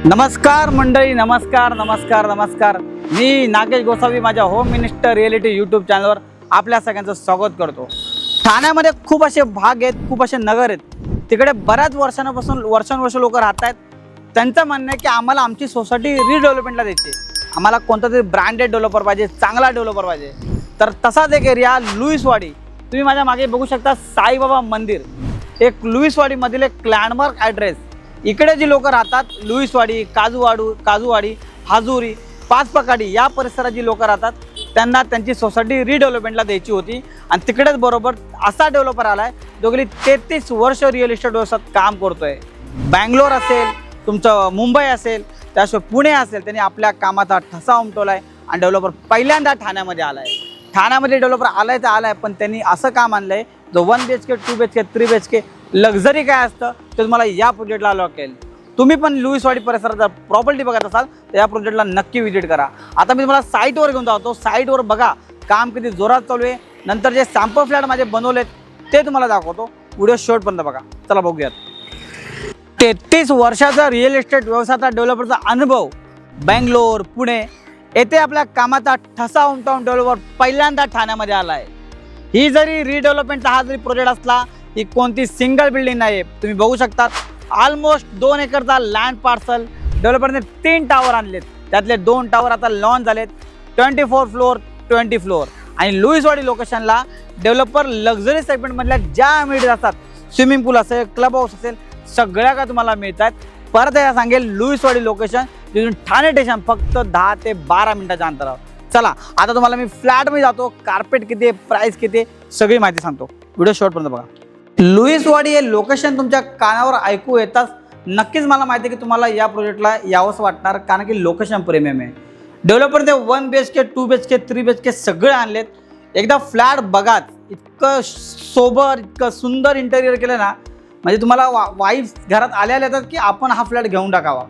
नमस्कार मंडळी, नमस्कार नमस्कार नमस्कार. मी नागेश गोसावी माझ्या होम मिनिस्टर रिअलिटी यूट्यूब चॅनलवर आपल्या सगळ्यांचं स्वागत करतो. ठाण्यामध्ये खूप असे भाग आहेत, खूप असे नगर आहेत, तिकडे बऱ्याच वर्षानुवर्ष लोक राहत आहेत. त्यांचं म्हणणं आहे की आम्हाला आमची सोसायटी रिडेव्हलपमेंटला द्यायची, आम्हाला कोणता तरी ब्रँडेड डेव्हलपर पाहिजे, चांगला डेव्हलपर पाहिजे. तर तसाच एक एरिया लुईसवाडी, तुम्ही माझ्या मागे बघू शकता, साईबाबा मंदिर, एक लुईसवाडीमधील एक लँडमार्क ॲड्रेस. इकडे जी लोक राहतात, लुईसवाडी, काजूवाडी, हाजुरी, पाचपकाडी या परिसरात जी लोक राहतात त्यांना त्यांची सोसायटी रिडेव्हलपमेंटला द्यायची होती. आणि तिकडेच बरोबर असा डेव्हलपर आला आहे जो गेली 33 वर्ष रिअल इस्टेट व्यवसायात काम करतोय. बँगलोर असेल, तुमचं मुंबई असेल, त्याशिवाय पुणे असेल, त्यांनी आपल्या कामाचा ठसा उमटवला आहे आणि डेव्हलपर पहिल्यांदा ठाण्यामध्ये आला आहे. ठाण्यामध्ये डेव्हलपर आलाय तर आलाय, पण त्यांनी असं काम आणलं आहे जो 1 BHK, 2 BHK, 3 BHK लक्झरी काय असतं ते तुम्हाला या प्रोजेक्टला अलाव केलं. तुम्ही पण लुईसवाडी परिसरात जर प्रॉपर्टी बघत असाल तर या प्रोजेक्टला नक्की व्हिजिट करा. आता मी तुम्हाला साईटवर घेऊन जातो, साईटवर बघा काम किती जोरात चालू आहे. नंतर जे सॅम्पल फ्लॅट माझे बनवलेत ते तुम्हाला दाखवतो, व्हिडिओ शेवटपर्यंत बघा. चला बघूयात. 33 वर्षाचा रिअल इस्टेट व्यवसायाचा डेव्हलपरचा अनुभव, बँगलोर, पुणे येथे आपल्या कामाचा ठसा उमटवून डेव्हलपर पहिल्यांदा ठाण्यामध्ये आला आहे. ही जरी रिडेव्हलपमेंटचा हा जरी प्रोजेक्ट असला, ही कोणती सिंगल बिल्डिंग नाही आहे. तुम्ही बघू शकता ऑलमोस्ट 2 एकरचा लँड पार्सल डेव्हलपरने 3 टावर आणलेत, त्यातले 2 टावर आता लॉन्च झालेत. 24 फ्लोअर 20 फ्लोअर. आणि लुईसवाडी लोकेशनला डेव्हलपर लक्झरी सेगमेंटमधल्या ज्या अमेनिटीज असतात, स्विमिंग पूल असेल, क्लब हाऊस असेल, सगळ्या का तुम्हाला मिळतात. परत एकदा सांगेल, लुईसवाडी लोकेशन तिथून ठाणे स्टेशन फक्त 10 ते 12 मिनिटाच्या अंतरावर. चला आता तुम्हाला मी फ्लॅटमध्ये जातो, कार्पेट किती आहे, प्राइस किती आहे, सगळी माहिती सांगतो. व्हिडिओ शेवटपर्यंत बघा. लुईसवाडी हे लोकेशन तुमच्या कानावर ऐकू येताच नक्कीच मला माहिती आहे की तुम्हाला या प्रोजेक्टला यावंसं वाटणार, कारण की लोकेशन प्रीमियम आहे. डेव्हलपरने 1 BHK, 2 BHK, 3 BHK सगळे आणलेत. एकदा फ्लॅट बघात, इतकं सोबर, इतकं सुंदर इंटेरियर केलं ना, म्हणजे तुम्हाला वाईफ घरात आल्या येतात की आपण हा फ्लॅट घेऊन टाकावा.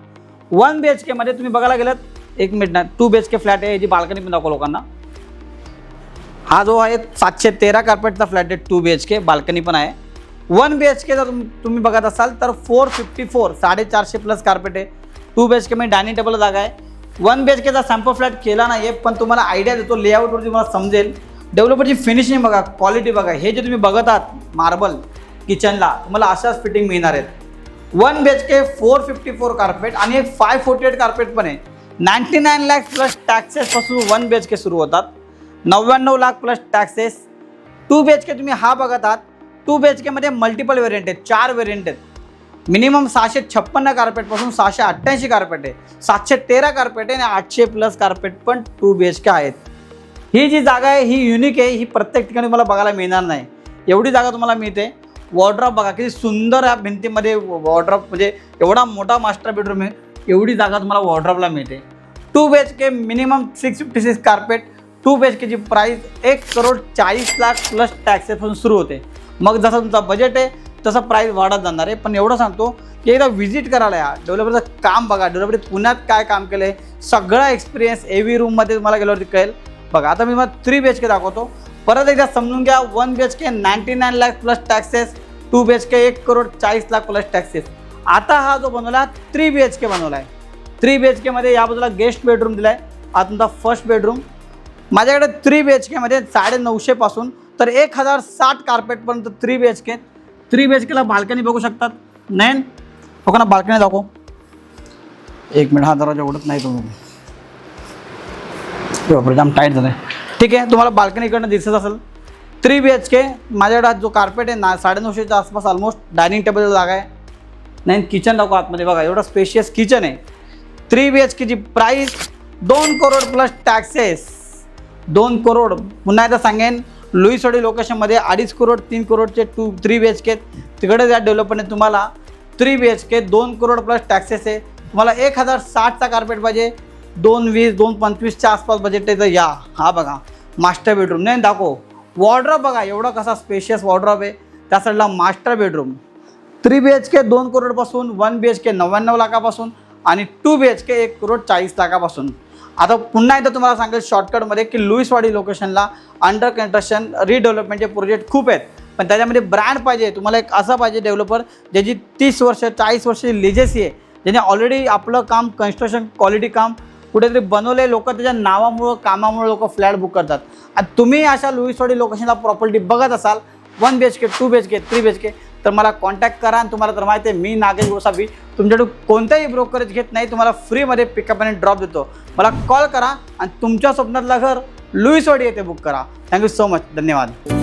1 BHK मध्ये तुम्ही बघायला गेलात, 1 मिनिट ना, 2 BHK फ्लॅट आहे, याची बाल्कनी पण दाखव लोकांना. हा जो आहे 713 कार्पेटचा फ्लॅट आहे, 2 BHK बाल्कनी पण आहे. 1 BHK जर तुम्ही बघत असाल तर 454 450 प्लस कार्पेट आहे. 2 BHK मध्ये डायनिंग टेबल जागा आहे. 1 BHKचा सॅम्पल फ्लॅट केला नाही आहे, पण तुम्हाला आयडिया देतो, लेआउटवरती तुम्हाला समजेल. डेव्हलपरची फिनिशिंग बघा, क्वालिटी बघा. हे जे तुम्ही बघत आहात मार्बल किचनला, तुम्हाला अशाच फिटिंग मिळणार आहेत. 1 BHK 454 कार्पेट आणि एक 548 कार्पेट पण आहे. 99 लाख प्लस टॅक्सेस पासून 1 BHK सुरू होतात. 99 लाख प्लस टॅक्सेस. 2 BHK तुम्ही हा बघत आहात. 2 BHK मध्ये मल्टिपल व्हेरियंट आहेत, 4 व्हेरियंट आहेत. मिनिमम 656 कार्पेटपासून 688 कार्पेट आहे, 713 कार्पेट आहे आणि 800 प्लस कार्पेट पण 2 BHK आहेत. ही जी जागा आहे ही युनिक आहे, ही प्रत्येक ठिकाणी तुम्हाला बघायला मिळणार नाही. एवढी जागा तुम्हाला मिळते. वॉर्डरॉप बघा किती सुंदर या भिंतीमध्ये वॉर्डरॉप, म्हणजे एवढा मोठा मास्टर बेडरूम आहे, एवढी जागा तुम्हाला वॉर्डरॉपला मिळते. 2 BHK मिनिमम 656 कार्पेट. 2 BHK ची प्राईस 1,40,00,000 प्लस टॅक्सेसपासून सुरू होते. मग जसं तुमचा बजेट आहे तसं प्राईस वाढत जाणार आहे. पण एवढं सांगतो की एकदा व्हिजिट करायला या, डेव्हलपरचं काम बघा, डेव्हलपरने पुण्यात काय काम केलं आहे, सगळा एक्सपिरियन्स एव्ही रूममध्ये तुम्हाला गेल्यावरती कळेल. बघा आता मी मला 3 BHK दाखवतो, परत एकदा समजून घ्या. 1 BHK 99 lakh plus taxes, 2 BHK 1,40,00,000 plus taxes. आता हा जो बनवला 3 BHK बनवला आहे. 3 BHK मध्ये या बाजूला गेस्ट बेडरूम दिला आहे, हा तुमचा फर्स्ट बेडरूम. माझ्याकडे 3 BHK मध्ये 950 पासून तर 1060 कार्पेटपर्यंत 3 BHK. 3 BHK ला बाल्कनी बघू शकतात. नयन लोकांना बाल्कनी दाखव. 1 मिनिट, हा दरवाजा उघडत नाही तुम्ही, जाम टाईट झालं आहे. ठीक आहे, तुम्हाला बाल्कनी इकडनं दिसत असेल. 3 BHK माझ्याकडे जो कार्पेट आहे ना 950च्या आसपास, ऑलमोस्ट डायनिंग टेबल जागा आहे. नाही किचन दाखव आतमध्ये बघा, एवढं स्पेशियस किचन आहे. 3 BHK ची price 2 crore plus taxes. 2 crore. पुन्हा एकदा सांगेन, लुईसवाडी लोकेशनमध्ये 2.5 करोड 3 करोडचे 3 BHK. तिकडे या डेव्हलपरने तुम्हाला 3 BHK 2 करोड प्लस टॅक्सेस आहे. तुम्हाला 1060चा कार्पेट पाहिजे, 220 225च्या आसपास बजेट आहे तर या. हा बघा मास्टर बेडरूम. नाही दाखव. वॉर्डरॉप बघा, एवढा कसा स्पेशियस वॉर्डरॉप आहे. त्या साईडला मास्टर बेडरूम. 3 BHK 2 करोडपासून, 1 BHK 99 लाखापासून आणि 2 BHK 1,40,00,000 लाखापासून. आता पुन्हा एकदा तुम्हाला सांगेल शॉर्टकटमध्ये की लुईसवाडी लोकेशनला अंडर कन्स्ट्रक्शन रिडेव्हलपमेंटचे प्रोजेक्ट खूप आहेत, पण त्याच्यामध्ये ब्रँड पाहिजे तुम्हाला. एक असा पाहिजे डेव्हलपर ज्याची 30 वर्ष 40 वर्षाची लेजेसी आहे, ज्याने ऑलरेडी आपलं काम कन्स्ट्रक्शन क्वालिटी काम कुठेतरी बनवले, लोक त्याच्या नावामुळं कामामुळे लोक फ्लॅट बुक करतात. आणि तुम्ही अशा लुईसवाडी लोकेशनला प्रॉपर्टी बघत असाल 1 BHK 2 BHK 3 BHK तर मला कॉन्टॅक्ट करा. आणि तुम्हाला तर माहिती आहे मी नागेश गोसावी तुमच्याकडून कोणताही ब्रोकरेज घेत नाही, तुम्हाला फ्रीमध्ये पिकअप आणि ड्रॉप देतो. मला कॉल करा आणि तुमच्या स्वप्नातलं घर लुईसवाडी येथे बुक करा. Thank you so much. धन्यवाद.